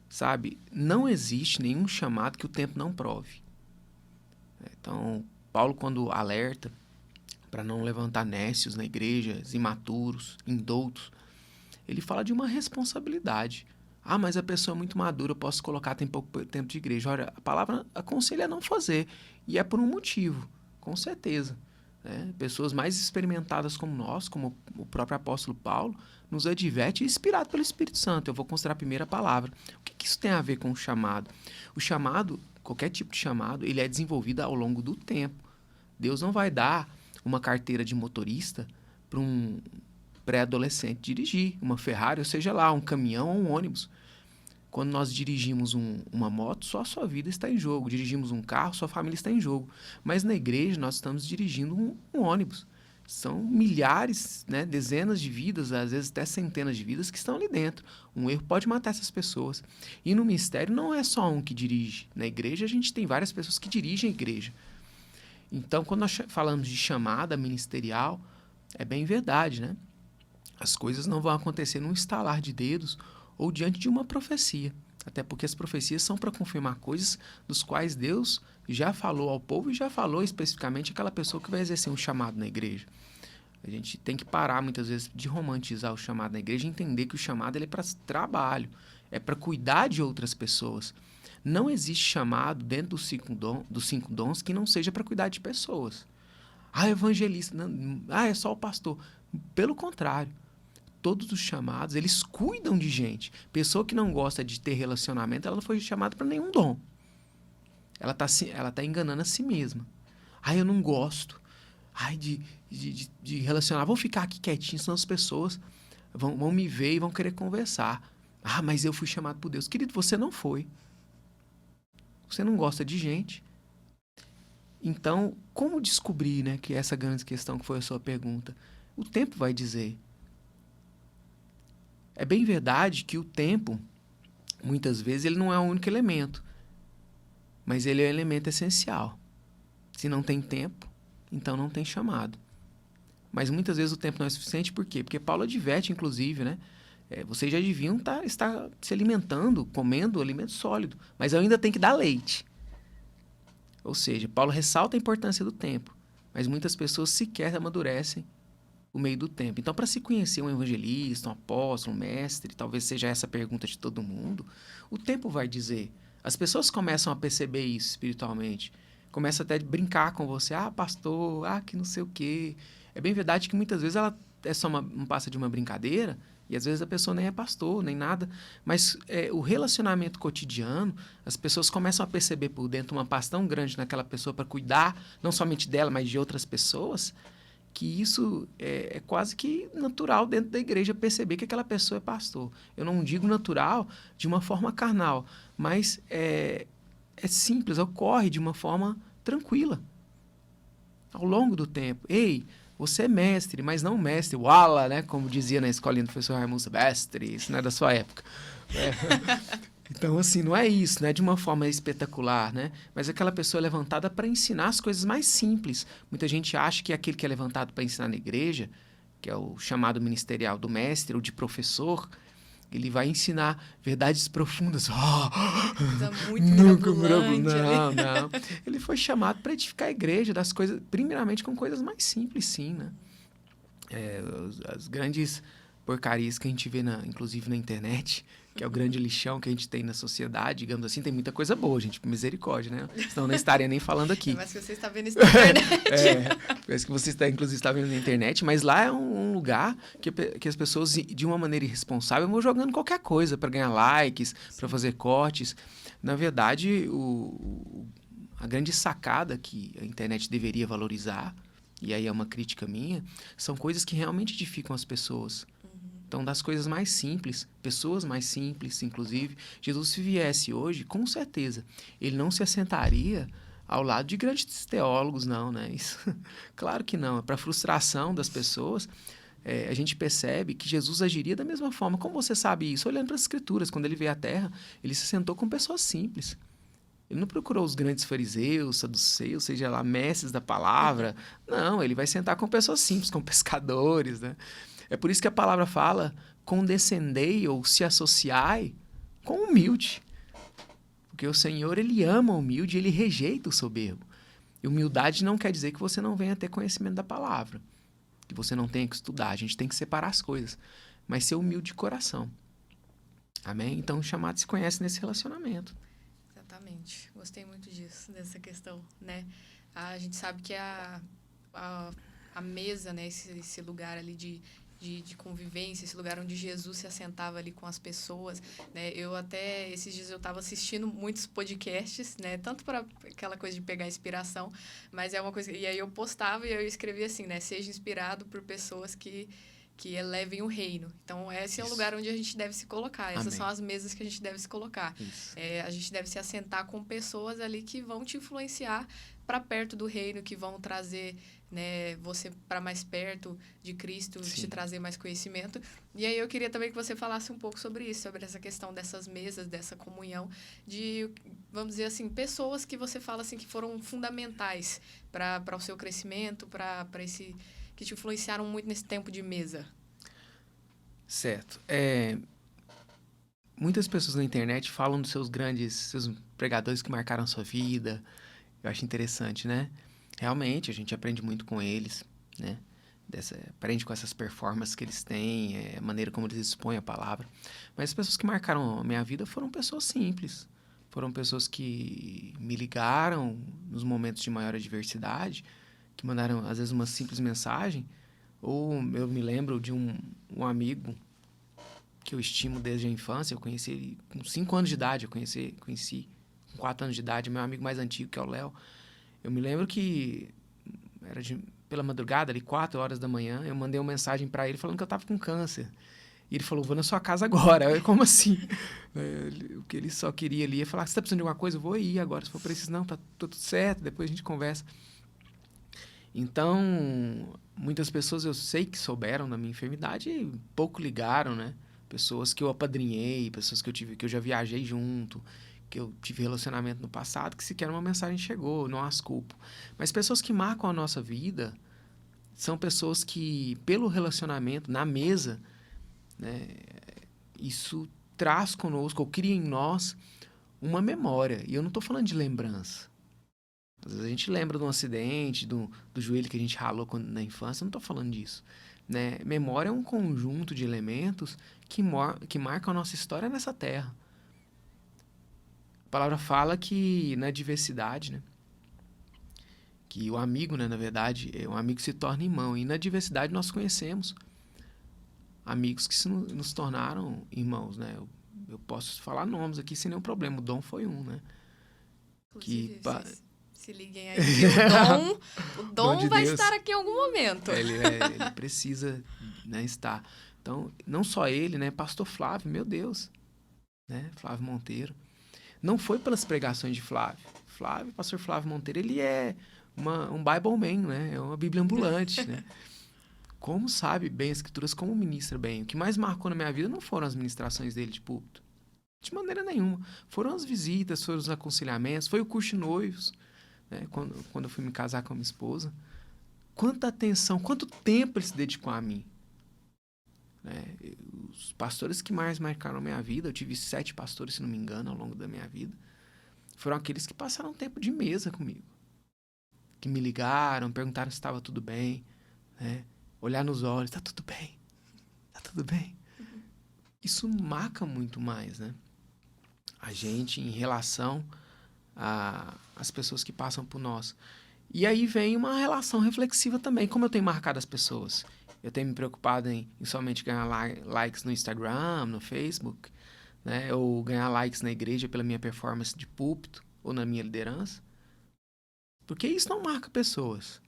sabe? Não existe nenhum chamado que o tempo não prove. Então, Paulo, quando alerta para não levantar nécios na igreja, imaturos, indoutos, ele fala de uma responsabilidade. Ah, mas a pessoa é muito madura, eu posso colocar, tem pouco tempo de igreja. Olha, a palavra aconselha a não fazer. E é por um motivo, com certeza. Né? Pessoas mais experimentadas como nós, como o próprio apóstolo Paulo, nos adverte, inspirado pelo Espírito Santo. Eu vou considerar a primeira palavra. O que isso tem a ver com o chamado? O chamado, qualquer tipo de chamado, ele é desenvolvido ao longo do tempo. Deus não vai dar uma carteira de motorista para um pré-adolescente dirigir, uma Ferrari, ou seja lá, um caminhão ou um ônibus. Quando nós dirigimos uma moto, só a sua vida está em jogo. Dirigimos um carro, sua família está em jogo. Mas na igreja, nós estamos dirigindo um ônibus. São milhares, né, dezenas de vidas, às vezes até centenas de vidas que estão ali dentro. Um erro pode matar essas pessoas. E no ministério não é só um que dirige. Na igreja, a gente tem várias pessoas que dirigem a igreja. Então, quando nós falamos de chamada ministerial, é bem verdade, né? As coisas não vão acontecer num estalar de dedos ou diante de uma profecia. Até porque as profecias são para confirmar coisas dos quais Deus já falou ao povo e já falou especificamente àquela pessoa que vai exercer um chamado na igreja. A gente tem que parar, muitas vezes, de romantizar o chamado na igreja e entender que o chamado ele é para trabalho, é para cuidar de outras pessoas. Não existe chamado dentro dos 5 dons que não seja para cuidar de pessoas. Ah, evangelista, não, é só o pastor. Pelo contrário. Todos os chamados, eles cuidam de gente. Pessoa que não gosta de ter relacionamento, ela não foi chamada para nenhum dom. Ela tá enganando a si mesma. Eu não gosto. De relacionar. Vou ficar aqui quietinho, senão as pessoas vão me ver e vão querer conversar. Mas eu fui chamado por Deus. Querido, você não foi. Você não gosta de gente. Então, como descobrir, né, que essa grande questão que foi a sua pergunta? O tempo vai dizer. É bem verdade que o tempo, muitas vezes, ele não é o único elemento, mas ele é o elemento essencial. Se não tem tempo, então não tem chamado. Mas muitas vezes o tempo não é suficiente, por quê? Porque Paulo adverte, inclusive, né? Vocês já deviam estar se alimentando, comendo alimento sólido, mas eu ainda tenho que dar leite. Ou seja, Paulo ressalta a importância do tempo, mas muitas pessoas sequer amadurecem o meio do tempo. Então, para se conhecer um evangelista, um apóstolo, um mestre, talvez seja essa a pergunta de todo mundo, o tempo vai dizer. As pessoas começam a perceber isso espiritualmente. Começam até a brincar com você. Pastor, que não sei o quê. É bem verdade que muitas vezes ela é só não passa de uma brincadeira, e às vezes a pessoa nem é pastor, nem nada. Mas o relacionamento cotidiano, as pessoas começam a perceber por dentro uma paz tão grande naquela pessoa para cuidar, não somente dela, mas de outras pessoas, que isso é quase que natural dentro da igreja perceber que aquela pessoa é pastor. Eu não digo natural de uma forma carnal, mas é simples, ocorre de uma forma tranquila. Ao longo do tempo. Ei, você é mestre, mas não mestre, wala, né? Como dizia na escolinha do professor Raimundo, mestre, isso não é da sua época. Então, assim, não é isso, não é de uma forma espetacular, né? Mas aquela pessoa é levantada para ensinar as coisas mais simples. Muita gente acha que aquele que é levantado para ensinar na igreja, que é o chamado ministerial do mestre ou de professor, ele vai ensinar verdades profundas. Muito mirabolante. Não. Ele foi chamado para edificar a igreja das coisas, primeiramente com coisas mais simples, sim, né? As grandes porcarias que a gente vê, inclusive na internet, que é o grande lixão que a gente tem na sociedade, digamos assim, tem muita coisa boa, gente, por misericórdia, né? Senão não estaria nem falando aqui. Mas que você está vendo isso na internet. Parece que você inclusive está vendo na internet, mas lá é um lugar que as pessoas, de uma maneira irresponsável, vão jogando qualquer coisa para ganhar likes, para fazer cortes. Na verdade, a grande sacada que a internet deveria valorizar, e aí é uma crítica minha, são coisas que realmente edificam as pessoas. Então, das coisas mais simples, pessoas mais simples, inclusive, Jesus, se viesse hoje, com certeza, ele não se assentaria ao lado de grandes teólogos, não, né? Isso, claro que não. Para frustração das pessoas, a gente percebe que Jesus agiria da mesma forma. Como você sabe isso? Olhando para as Escrituras, quando ele veio à Terra, ele se sentou com pessoas simples. Ele não procurou os grandes fariseus, saduceus, seja lá, mestres da palavra. Não, ele vai sentar com pessoas simples, com pescadores, né? É por isso que a palavra fala, condescendei ou se associai com o humilde. Porque o Senhor, ele ama o humilde e ele rejeita o soberbo. E humildade não quer dizer que você não venha ter conhecimento da palavra, que você não tenha que estudar. A gente tem que separar as coisas, mas ser humilde de coração. Amém? Então, o chamado se conhece nesse relacionamento. Exatamente. Gostei muito disso, dessa questão, né? A gente sabe que a mesa, né? Esse lugar ali de convivência, esse lugar onde Jesus se assentava ali com as pessoas, né? Esses dias eu estava assistindo muitos podcasts, né? Tanto para aquela coisa de pegar inspiração, mas é uma coisa... E aí eu postava e eu escrevia assim, né? Seja inspirado por pessoas que elevem o reino. Então, esse é o lugar onde a gente deve se colocar. Essas Amém. são as mesas que a gente deve se colocar. A gente deve se assentar com pessoas ali que vão te influenciar para perto do reino, que vão trazer, né, você para mais perto de Cristo, Sim. te trazer mais conhecimento. E aí eu queria também que você falasse um pouco sobre isso, sobre essa questão dessas mesas, dessa comunhão, de, vamos dizer assim, pessoas que você fala assim que foram fundamentais para o seu crescimento, para esse... que te influenciaram muito nesse tempo de mesa. Certo. Muitas pessoas na internet falam dos seus pregadores que marcaram a sua vida. Eu acho interessante, né? Realmente, a gente aprende muito com eles, né? Aprende com essas performances que eles têm, a maneira como eles expõem a palavra. Mas as pessoas que marcaram a minha vida foram pessoas simples. Foram pessoas que me ligaram nos momentos de maior adversidade, que mandaram, às vezes, uma simples mensagem. Ou eu me lembro de um amigo que eu estimo desde a infância. Eu conheci ele com 5 anos de idade. Eu conheci com 4 anos de idade, meu amigo mais antigo, que é o Léo. Eu me lembro que era pela madrugada, ali 4 horas da manhã, eu mandei uma mensagem para ele falando que eu estava com câncer. E ele falou, vou na sua casa agora. Eu, como assim? O que ele só queria ali é falar, você está precisando de alguma coisa? Eu vou ir agora, se for preciso. Não, tá tudo certo, depois a gente conversa. Então, muitas pessoas eu sei que souberam da minha enfermidade e pouco ligaram, né? Pessoas que eu apadrinhei, pessoas que eu já viajei junto, que eu tive relacionamento no passado, que sequer uma mensagem chegou, não as culpo. Mas pessoas que marcam a nossa vida são pessoas que, pelo relacionamento, na mesa, né, isso traz conosco, ou cria em nós, uma memória. E eu não estou falando de lembrança. Às vezes a gente lembra de um acidente, do joelho que a gente ralou na infância, eu não estou falando disso. Né? Memória é um conjunto de elementos que marcam a nossa história nessa terra. A palavra fala que na diversidade, né, que o amigo, né, na verdade, um amigo se torna irmão. E na diversidade nós conhecemos amigos que nos tornaram irmãos. Né? Eu posso falar nomes aqui sem nenhum problema. O Dom foi um, né? Inclusive, Que se liguem aí, que o Dom de vai Deus. Estar aqui em algum momento. Ele precisa, né, estar. Então, não só ele, né? Pastor Flávio, meu Deus. Né? Flávio Monteiro. Não foi pelas pregações de Flávio. Pastor Flávio Monteiro, ele é um Bible Man, né? É uma Bíblia ambulante, né? Como sabe bem as escrituras, como ministra bem. O que mais marcou na minha vida não foram as ministrações dele de púlpito. De maneira nenhuma. Foram as visitas, foram os aconselhamentos, foi o curso de noivos, né? Quando eu fui me casar com a minha esposa. Quanta atenção, quanto tempo ele se dedicou a mim. Né? Os pastores que mais marcaram a minha vida, eu tive 7 pastores, se não me engano, ao longo da minha vida, foram aqueles que passaram tempo de mesa comigo. Que me ligaram, perguntaram se estava tudo bem, né? Olhar nos olhos, tá tudo bem, tá tudo bem. Isso marca muito mais, né? A gente em relação às pessoas que passam por nós. E aí vem uma relação reflexiva também, como eu tenho marcado as pessoas. Eu tenho me preocupado em somente ganhar likes no Instagram, no Facebook, né? Ou ganhar likes na igreja pela minha performance de púlpito ou na minha liderança. Porque isso não marca pessoas.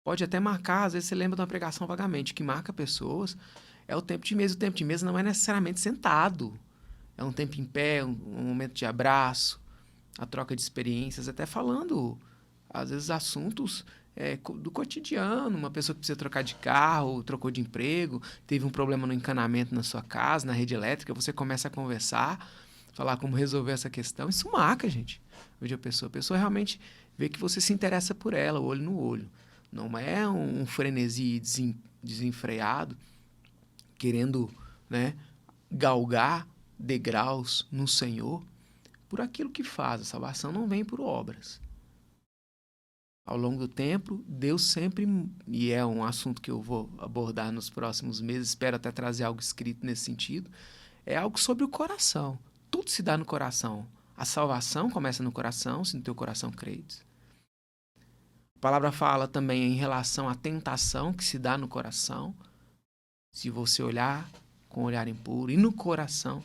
Pode até marcar, às vezes você lembra de uma pregação vagamente. O que marca pessoas é o tempo de mesa. O tempo de mesa não é necessariamente sentado. É um tempo em pé, um momento de abraço, a troca de experiências, até falando, às vezes, assuntos do cotidiano. Uma pessoa que precisa trocar de carro, trocou de emprego, teve um problema no encanamento na sua casa, na rede elétrica, você começa a conversar, falar como resolver essa questão. Isso marca, gente. Hoje a pessoa realmente vê que você se interessa por ela, olho no olho. Não é um frenesi desenfreado, querendo, né, galgar degraus no Senhor por aquilo que faz. A salvação não vem por obras. Ao longo do tempo, Deus sempre, e é um assunto que eu vou abordar nos próximos meses, espero até trazer algo escrito nesse sentido, é algo sobre o coração. Tudo se dá no coração. A salvação começa no coração, se no teu coração credes. A palavra fala também em relação à tentação que se dá no coração, se você olhar com um olhar impuro, e no coração.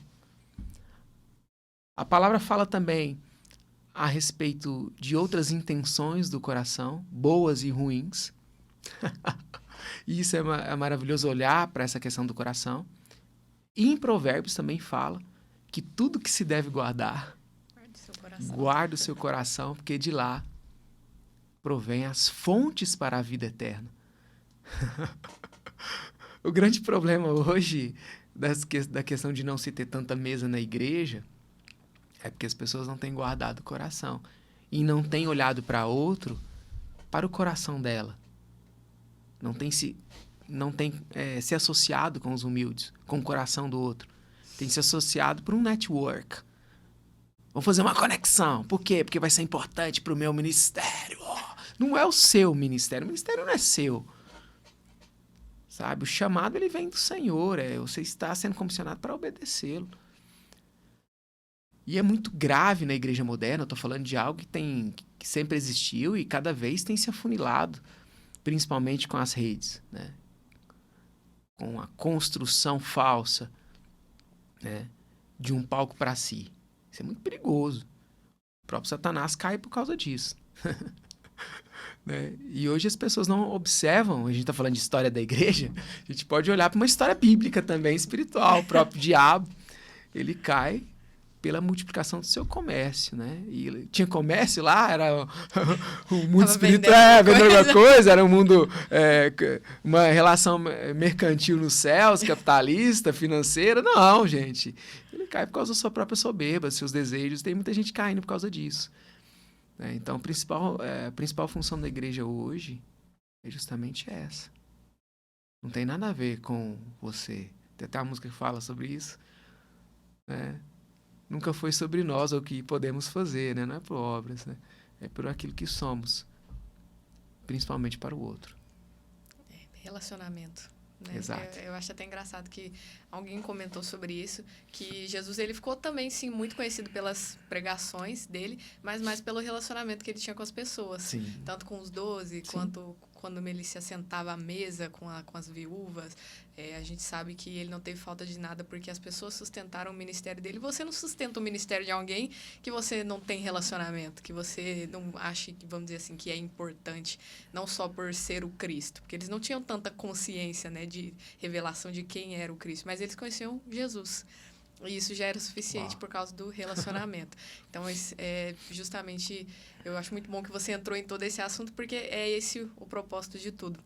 A palavra fala também a respeito de outras intenções do coração, boas e ruins. E isso é maravilhoso olhar para essa questão do coração. E em Provérbios também fala que tudo que se deve guardar, guarda o seu coração, porque de lá provém as fontes para a vida eterna. O grande problema hoje da questão de não se ter tanta mesa na igreja é porque as pessoas não têm guardado o coração e não têm olhado para o coração dela. Não tem se associado com os humildes, com o coração do outro. Tem se associado por um network. Vamos fazer uma conexão. Por quê? Porque vai ser importante para o meu ministério. Não é o seu ministério. O ministério não é seu. Sabe? O chamado ele vem do Senhor. Você está sendo comissionado para obedecê-lo. E é muito grave na igreja moderna. Eu estou falando de algo que sempre existiu e cada vez tem se afunilado, principalmente com as redes, né? Com a construção falsa, né, de um palco para si. Isso é muito perigoso. O próprio Satanás cai por causa disso. Né? E hoje as pessoas não observam, a gente está falando de história da igreja, a gente pode olhar para uma história bíblica também, espiritual. O próprio diabo, ele cai pela multiplicação do seu comércio, né? E tinha comércio lá, era um mundo espiritual, vendendo alguma coisa, era um mundo, uma relação mercantil nos céus, capitalista, financeira. Não, gente. Ele cai por causa da sua própria soberba, dos seus desejos. Tem muita gente caindo por causa disso. Então, a principal função da igreja hoje é justamente essa. Não tem nada a ver com você. Tem até uma música que fala sobre isso, né? Nunca foi sobre nós ou o que podemos fazer, né? Não é por obras, né? É por aquilo que somos, principalmente para o outro. Relacionamento, né? Exato. Eu acho até engraçado que alguém comentou sobre isso, que Jesus ele ficou também, sim, muito conhecido pelas pregações dele, mas mais pelo relacionamento que ele tinha com as pessoas. Sim. Tanto com os 12, sim, quanto quando ele se assentava à mesa com as viúvas. A gente sabe que ele não teve falta de nada porque as pessoas sustentaram o ministério dele. Você não sustenta o ministério de alguém que você não tem relacionamento, que você não acha, vamos dizer assim, que é importante, não só por ser o Cristo, porque eles não tinham tanta consciência, né, de revelação de quem era o Cristo, mas eles conheciam Jesus. E isso já era o suficiente. Uau. Por causa do relacionamento. Então, justamente, eu acho muito bom que você entrou em todo esse assunto, porque é esse o propósito de tudo.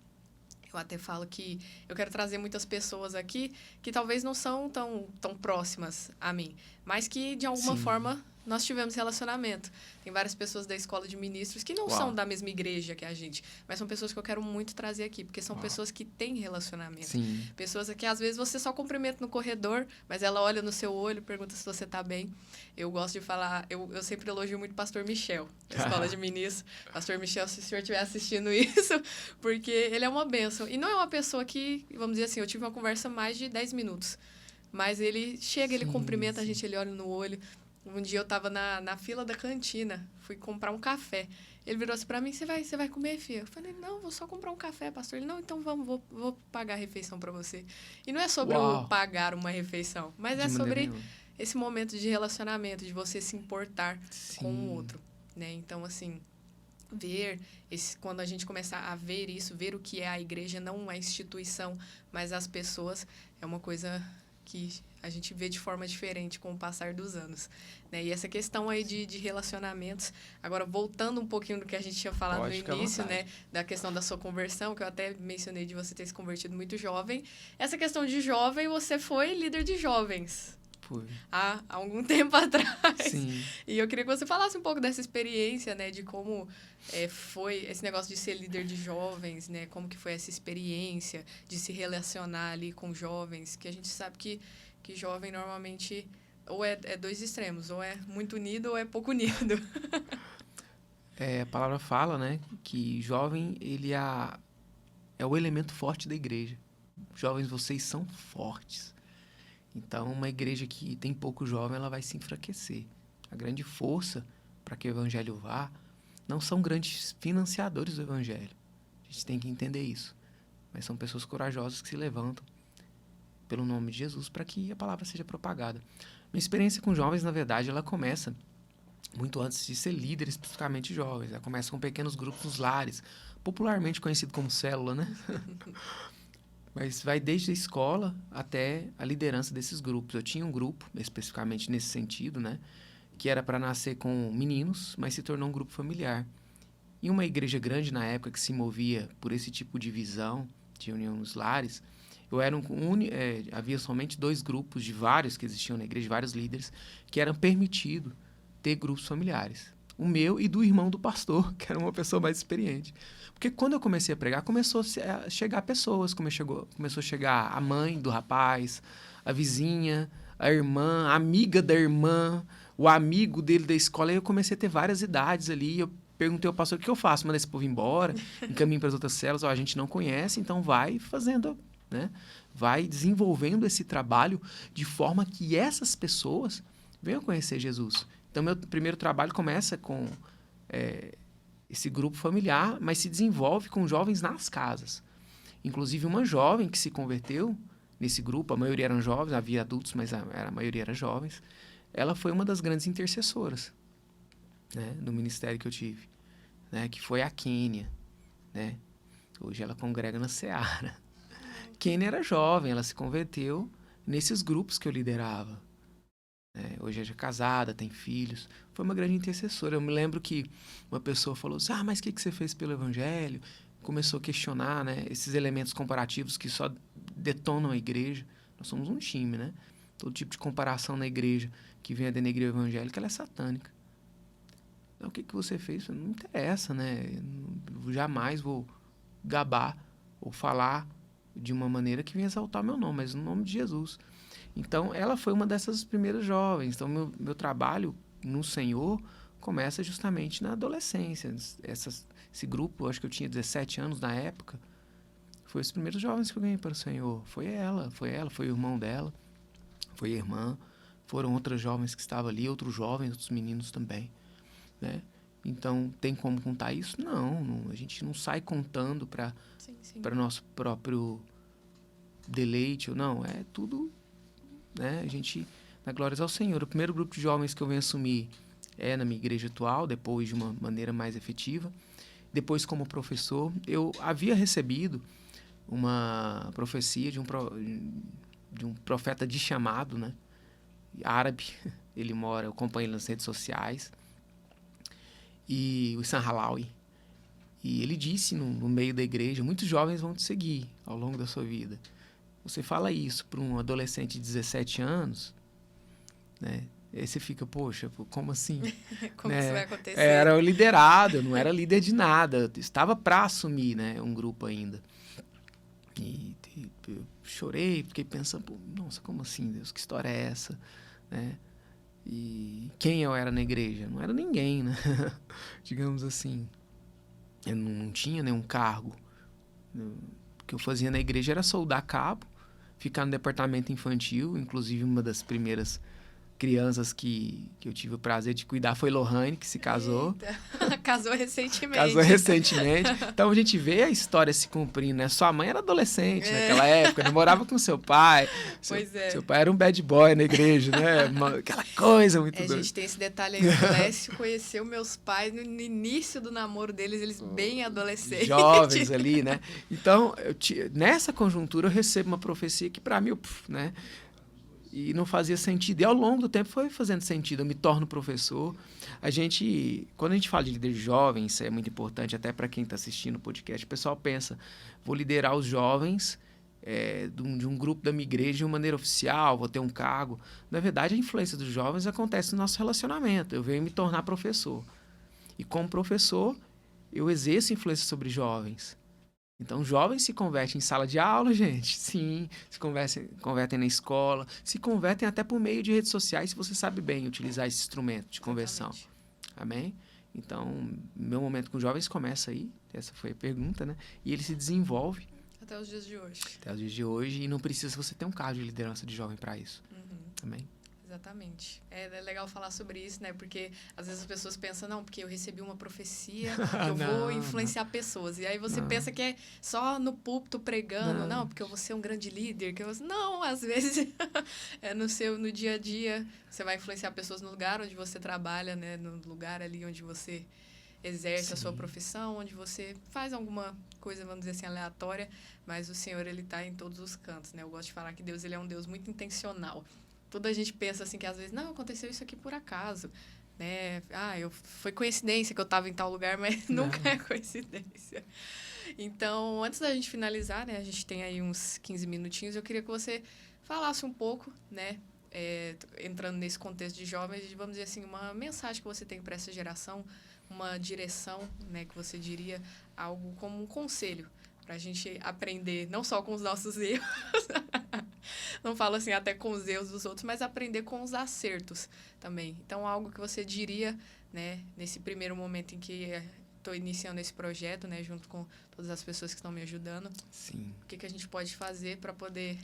Eu até falo que eu quero trazer muitas pessoas aqui que talvez não são tão próximas a mim, mas que, de alguma Sim. forma, nós tivemos relacionamento. Tem várias pessoas da escola de ministros que não Uau. São da mesma igreja que a gente, mas são pessoas que eu quero muito trazer aqui, porque são Uau. Pessoas que têm relacionamento. Sim. Pessoas que, às vezes, você só cumprimenta no corredor, mas ela olha no seu olho, pergunta se você está bem. Eu gosto de falar, eu sempre elogio muito o pastor Michel, da escola de ministros. Pastor Michel, se o senhor estiver assistindo isso, porque ele é uma bênção. E não é uma pessoa que, vamos dizer assim, eu tive uma conversa mais de 10 minutos, mas ele chega, ele cumprimenta a gente, ele olha no olho. Um dia eu estava na fila da cantina, fui comprar um café. Ele virou assim para mim, você vai comer, filha? Eu falei, não, vou só comprar um café, pastor. Ele, não, então vamos, vou pagar a refeição para você. E não é sobre eu pagar uma refeição, mas é sobre esse momento de relacionamento, de você se importar Sim. com o outro, né? Então, assim, quando a gente começar a ver isso, ver o que é a igreja, não uma instituição, mas as pessoas, é uma coisa que a gente vê de forma diferente com o passar dos anos, né? E essa questão aí de relacionamentos, agora voltando um pouquinho do que a gente tinha falado no início, né? Da questão da sua conversão, que eu até mencionei de você ter se convertido muito jovem. Essa questão de jovem, você foi líder de jovens. Foi. Há algum tempo atrás. Sim. E eu queria que você falasse um pouco dessa experiência, né? De como foi esse negócio de ser líder de jovens, né? Como que foi essa experiência de se relacionar ali com jovens, que a gente sabe que jovem normalmente ou é dois extremos, ou é muito unido ou é pouco unido. A palavra fala, né, que jovem, ele é o elemento forte da igreja. Jovens, vocês são fortes. Então, uma igreja que tem pouco jovem, ela vai se enfraquecer. A grande força para que o evangelho vá não são grandes financiadores do evangelho. A gente tem que entender isso. Mas são pessoas corajosas que se levantam pelo nome de Jesus para que a palavra seja propagada. Minha experiência com jovens, na verdade, ela começa muito antes de ser líder, especificamente jovens. Ela começa com pequenos grupos nos lares, popularmente conhecido como célula, né? Mas vai desde a escola até a liderança desses grupos. Eu tinha um grupo, especificamente nesse sentido, né? Que era para nascer com meninos, mas se tornou um grupo familiar. Em uma igreja grande na época que se movia por esse tipo de visão, de união nos lares, eu era havia somente 2 grupos de vários que existiam na igreja, vários líderes, que eram permitidos ter grupos familiares. O meu e do irmão do pastor, que era uma pessoa mais experiente. Porque quando eu comecei a pregar, começou a chegar pessoas, começou a chegar a mãe do rapaz, a vizinha, a irmã, a amiga da irmã, o amigo dele da escola. Aí eu comecei a ter várias idades ali. Eu perguntei ao pastor, o que eu faço? Manda esse povo embora? Encaminho para as outras células? A gente não conhece, então vai fazendo, né? Vai desenvolvendo esse trabalho de forma que essas pessoas venham conhecer Jesus. Então, meu primeiro trabalho começa com esse grupo familiar, mas se desenvolve com jovens nas casas. Inclusive, uma jovem que se converteu nesse grupo, a maioria eram jovens, havia adultos, mas a maioria eram jovens, ela foi uma das grandes intercessoras, né, do ministério que eu tive, né, que foi a Kênia, né? Hoje ela congrega na Seara. Kênia era jovem, ela se converteu nesses grupos que eu liderava. Hoje é já casada, tem filhos. Foi uma grande intercessora. Eu me lembro que uma pessoa falou assim, mas o que você fez pelo evangelho? Começou a questionar, né, esses elementos comparativos que só detonam a igreja. Nós somos um time, né? Todo tipo de comparação na igreja que vem a denegrir o evangelho, que ela é satânica. Então, o que você fez? Não interessa, né? Eu jamais vou gabar ou falar de uma maneira que venha exaltar meu nome, mas no nome de Jesus. Então, ela foi uma dessas primeiras jovens. Então, meu trabalho no Senhor começa justamente na adolescência. Esse grupo, acho que eu tinha 17 anos na época, foi os primeiros jovens que eu ganhei para o Senhor. Foi o irmão dela, foi a irmã, foram outras jovens que estavam ali, outros jovens, outros meninos também, né? Então, tem como contar isso? Não, a gente não sai contando para nosso próprio deleite, não, é tudo, né? A gente, na glória ao Senhor. O primeiro grupo de jovens que eu venho assumir é na minha igreja atual, depois de uma maneira mais efetiva. Depois, como professor, eu havia recebido uma profecia de um profeta de chamado, né? Árabe. Ele mora, eu acompanho ele nas redes sociais. E o Sam Halawi. E ele disse no meio da igreja, muitos jovens vão te seguir ao longo da sua vida. Você fala isso para um adolescente de 17 anos, né? Aí você fica, poxa, como assim? Como né? isso vai acontecer? Era o liderado, eu não era líder de nada. Eu estava para assumir, né, um grupo ainda. E eu chorei, fiquei pensando, pô, nossa, como assim, Deus? Que história é essa? Né? E quem eu era na igreja? Não era ninguém, né? Digamos assim. Eu não tinha nenhum cargo. O que eu fazia na igreja era soldar cabo, ficar no departamento infantil. Inclusive, uma das primeiras crianças que eu tive o prazer de cuidar foi Lohane, que se casou. Casou recentemente. Casou recentemente. Então, a gente vê a história se cumprindo, né? Sua mãe era adolescente naquela época, namorava com seu pai. Seu pai era um bad boy na igreja, né? Aquela coisa muito doida. A gente tem esse detalhe aí. O Lécio conheceu meus pais no início do namoro deles, eles bem adolescentes. Jovens ali, né? Então, nessa conjuntura, eu recebo uma profecia que, para mim, né? E não fazia sentido. E ao longo do tempo foi fazendo sentido. Eu me torno professor. Quando a gente fala de líder jovem, isso é muito importante até para quem está assistindo o podcast. O pessoal pensa, vou liderar os jovens de um grupo da minha igreja de uma maneira oficial, vou ter um cargo. Na verdade, a influência dos jovens acontece no nosso relacionamento. Eu venho me tornar professor. E como professor, eu exerço influência sobre jovens. Então, jovens se convertem em sala de aula, gente. Sim, se convertem na escola, se convertem até por meio de redes sociais, se você sabe bem utilizar esse instrumento de conversão. Exatamente. Amém? Então, meu momento com jovens começa aí. Essa foi a pergunta, né? E ele se desenvolve Até os dias de hoje. Até os dias de hoje. E não precisa você ter um cargo de liderança de jovem para isso. Também. Exatamente. É legal falar sobre isso, né? Porque às vezes as pessoas pensam, não, porque eu recebi uma profecia, que eu vou influenciar pessoas. E aí você pensa que é só no púlpito pregando, não, porque eu vou ser um grande líder. Que eu... Não, às vezes é no dia a dia. Você vai influenciar pessoas no lugar onde você trabalha, né? No lugar ali onde você exerce a sua profissão, onde você faz alguma coisa, vamos dizer assim, aleatória. Mas o Senhor, Ele está em todos os cantos, né? Eu gosto de falar que Deus, Ele é um Deus muito intencional. Toda a gente pensa assim que às vezes, não, aconteceu isso aqui por acaso, né? Foi coincidência que eu estava em tal lugar, mas nunca é coincidência. Então, antes da gente finalizar, né? A gente tem aí uns 15 minutinhos, eu queria que você falasse um pouco, né? Entrando nesse contexto de jovens, vamos dizer assim, uma mensagem que você tem para essa geração, uma direção, né? Que você diria algo como um conselho para a gente aprender, não só com os nossos erros, não falo assim até com os erros dos outros, mas aprender com os acertos também. Então, algo que você diria, né, nesse primeiro momento em que estou iniciando esse projeto, né, junto com todas as pessoas que estão me ajudando. Sim. O que a gente pode fazer para poder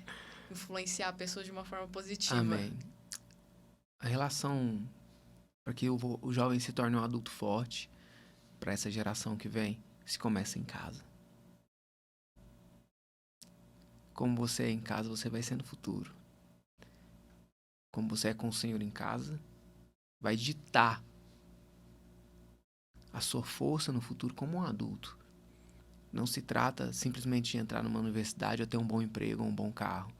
influenciar pessoas de uma forma positiva? Amém. A relação para que o jovem se torne um adulto forte para essa geração que vem, se começa em casa. Como você é em casa, você vai ser no futuro. Como você é com o Senhor em casa, vai ditar a sua força no futuro como um adulto. Não se trata simplesmente de entrar numa universidade ou ter um bom emprego, um bom carro,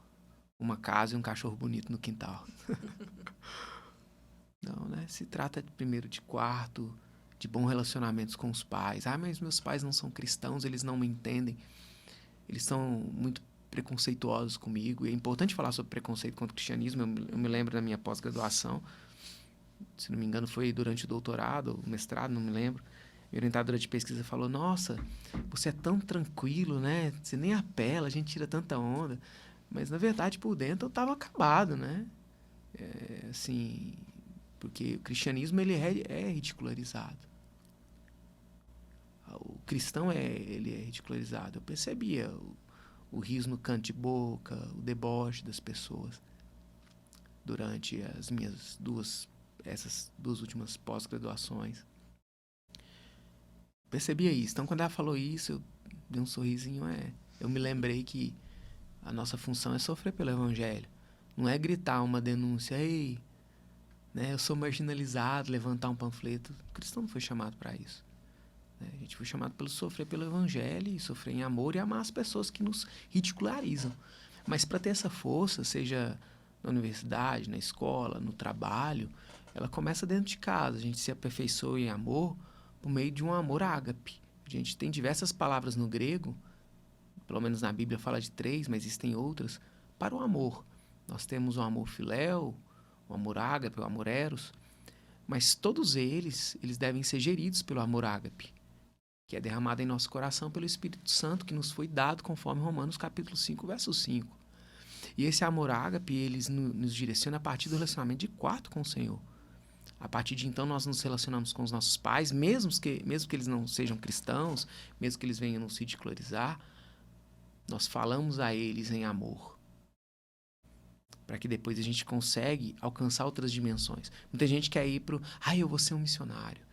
uma casa e um cachorro bonito no quintal. Não, né? Se trata primeiro de quarto, de bons relacionamentos com os pais. Mas meus pais não são cristãos, eles não me entendem. Eles são muito preconceituosos comigo. E é importante falar sobre preconceito contra o cristianismo. Eu me lembro da minha pós-graduação, se não me engano foi durante o doutorado, o mestrado, não me lembro. Minha orientadora de pesquisa falou, nossa, você é tão tranquilo, né? Você nem apela, a gente tira tanta onda. Mas, na verdade, por dentro eu estava acabado, né? Assim, porque o cristianismo ele é ridicularizado. O cristão ele é ridicularizado. Eu percebia o riso no canto de boca, o deboche das pessoas durante essas duas últimas pós-graduações. Percebia isso. Então, quando ela falou isso, eu dei um sorrisinho. Eu me lembrei que a nossa função é sofrer pelo evangelho. Não é gritar uma denúncia, ei, né, eu sou marginalizado, levantar um panfleto. O cristão não foi chamado para isso. A gente foi chamado para sofrer pelo evangelho e sofrer em amor e amar as pessoas que nos ridicularizam. Mas para ter essa força, seja na universidade, na escola, no trabalho, ela começa dentro de casa. A gente se aperfeiçoa em amor por meio de um amor ágape. A gente tem diversas palavras no grego, pelo menos na Bíblia fala de 3, mas existem outras, para o amor. Nós temos o amor filéu, o amor ágape, o amor eros, mas todos eles devem ser geridos pelo amor ágape, que é derramado em nosso coração pelo Espírito Santo, que nos foi dado conforme Romanos capítulo 5, verso 5. E esse amor ágape, eles nos direciona a partir do relacionamento de quarto com o Senhor. A partir de então, nós nos relacionamos com os nossos pais, mesmo que eles não sejam cristãos, mesmo que eles venham nos ridicularizar, nós falamos a eles em amor. Para que depois a gente consiga alcançar outras dimensões. Muita gente quer ir para eu vou ser um missionário.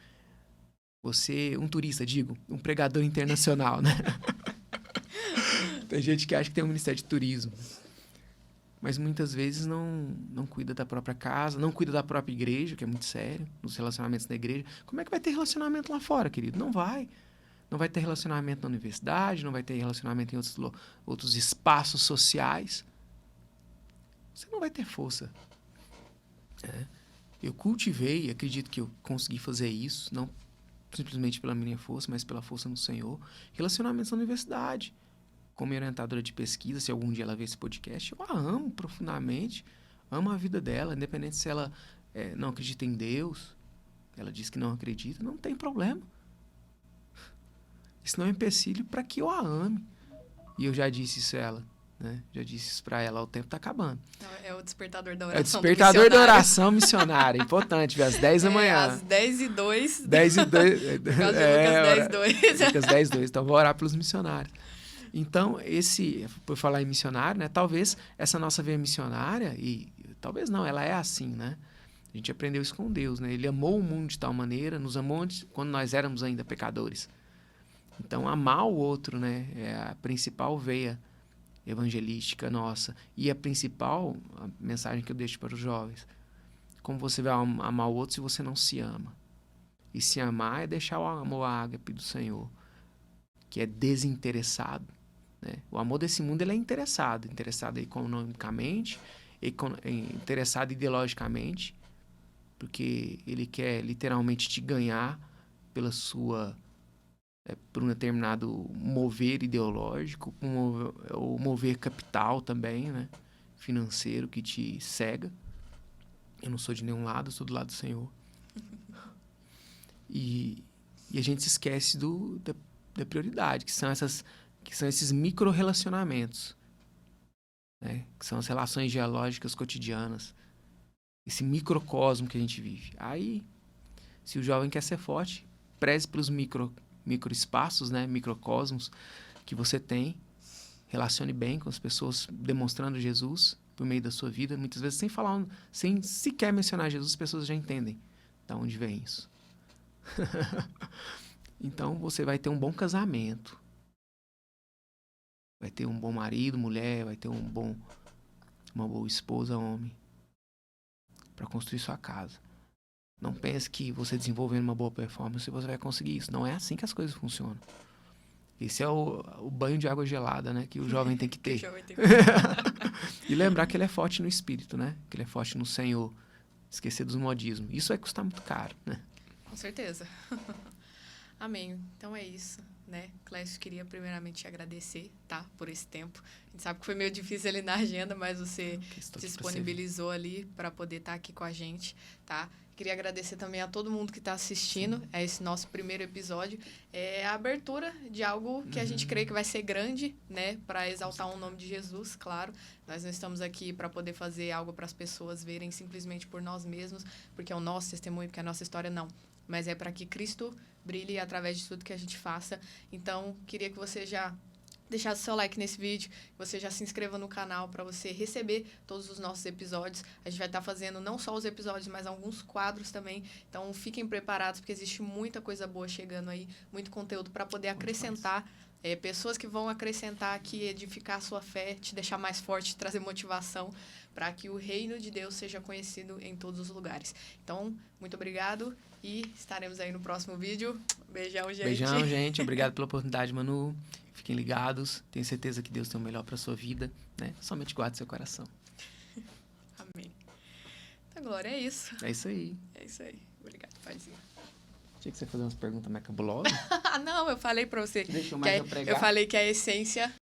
Você, um turista, um pregador internacional, né? Tem gente que acha que tem um ministério de turismo. Mas muitas vezes não cuida da própria casa, não cuida da própria igreja, que é muito sério, nos relacionamentos da igreja. Como é que vai ter relacionamento lá fora, querido? Não vai. Não vai ter relacionamento na universidade, não vai ter relacionamento em outros espaços sociais. Você não vai ter força. Eu cultivei, acredito que eu consegui fazer isso, não simplesmente pela minha força, mas pela força no Senhor. Relacionamentos na universidade. Como minha orientadora de pesquisa, se algum dia ela ver esse podcast, eu a amo profundamente, amo a vida dela, independente se ela não acredita em Deus, ela diz que não acredita, não tem problema. Isso não é um empecilho para que eu a ame. E eu já disse isso a ela, né? Já disse isso para ela, o tempo está acabando. É o despertador da oração. É o despertador da oração missionária. Importante, às 10 da manhã. Às 10h02. 10h02. Por causa de Lucas 10:2. Lucas 10:2. Então, vou orar pelos missionários. Então, por falar em missionário, né? Talvez essa nossa veia missionária, e talvez não, ela é assim, né? A gente aprendeu isso com Deus, né? Ele amou o mundo de tal maneira, nos amou quando nós éramos ainda pecadores. Então, amar o outro, né? É a principal veia evangelística nossa. E a mensagem que eu deixo para os jovens. Como você vai amar o outro se você não se ama? E se amar é deixar o amor ágape do Senhor, que é desinteressado. Né? O amor desse mundo ele é interessado economicamente, interessado ideologicamente, porque ele quer literalmente te ganhar por um determinado mover ideológico, ou mover capital também, né? Financeiro, que te cega. Eu não sou de nenhum lado, eu sou do lado do Senhor. E a gente se esquece da prioridade, que são esses micro-relacionamentos, né? Que são as relações geológicas cotidianas, esse microcosmo que a gente vive. Aí, se o jovem quer ser forte, preze pelos microespaços, né? Microcosmos que você tem, relacione bem com as pessoas, demonstrando Jesus por meio da sua vida, muitas vezes sem sequer mencionar Jesus, as pessoas já entendem de onde vem isso. Então você vai ter um bom casamento, vai ter um bom marido, mulher, vai ter uma boa esposa, homem, para construir sua casa. Não pense que você desenvolvendo uma boa performance você vai conseguir isso. Não é assim que as coisas funcionam. Esse é o banho de água gelada, né? Que o jovem tem que ter. E lembrar que ele é forte no espírito, né? Que ele é forte no Senhor. Esquecer dos modismos. Isso vai custar muito caro, né? Com certeza. Amém. Então é isso, né? Clécio, queria primeiramente te agradecer, tá? Por esse tempo. A gente sabe que foi meio difícil ali na agenda, mas você disponibilizou ali para poder estar aqui com a gente, tá? Queria agradecer também a todo mundo que está assistindo a esse nosso primeiro episódio. É a abertura de algo que a gente crê que vai ser grande, né? Para exaltar o nome de Jesus, claro. Nós não estamos aqui para poder fazer algo para as pessoas verem simplesmente por nós mesmos, porque é o nosso testemunho, porque é a nossa história, não. Mas é para que Cristo brilhe através de tudo que a gente faça. Então, queria que você já deixasse o seu like nesse vídeo, que você já se inscreva no canal para você receber todos os nossos episódios. A gente vai estar fazendo não só os episódios, mas alguns quadros também. Então, fiquem preparados, porque existe muita coisa boa chegando aí, muito conteúdo para poder acrescentar. Pessoas que vão acrescentar aqui, edificar a sua fé, te deixar mais forte, trazer motivação para que o reino de Deus seja conhecido em todos os lugares. Então, muito obrigado e estaremos aí no próximo vídeo. Beijão, gente. Beijão, gente. Obrigado pela oportunidade, Manu. Fiquem ligados. Tenho certeza que Deus tem o melhor para sua vida, né? Somente guarde seu coração. Amém. Então, Glória, é isso. É isso aí. É isso aí. Obrigado, paizinho. Tinha que você fazer umas perguntas mais cabulosas. Não, eu falei para você. Deixa eu mais eu pregar. Eu falei que a essência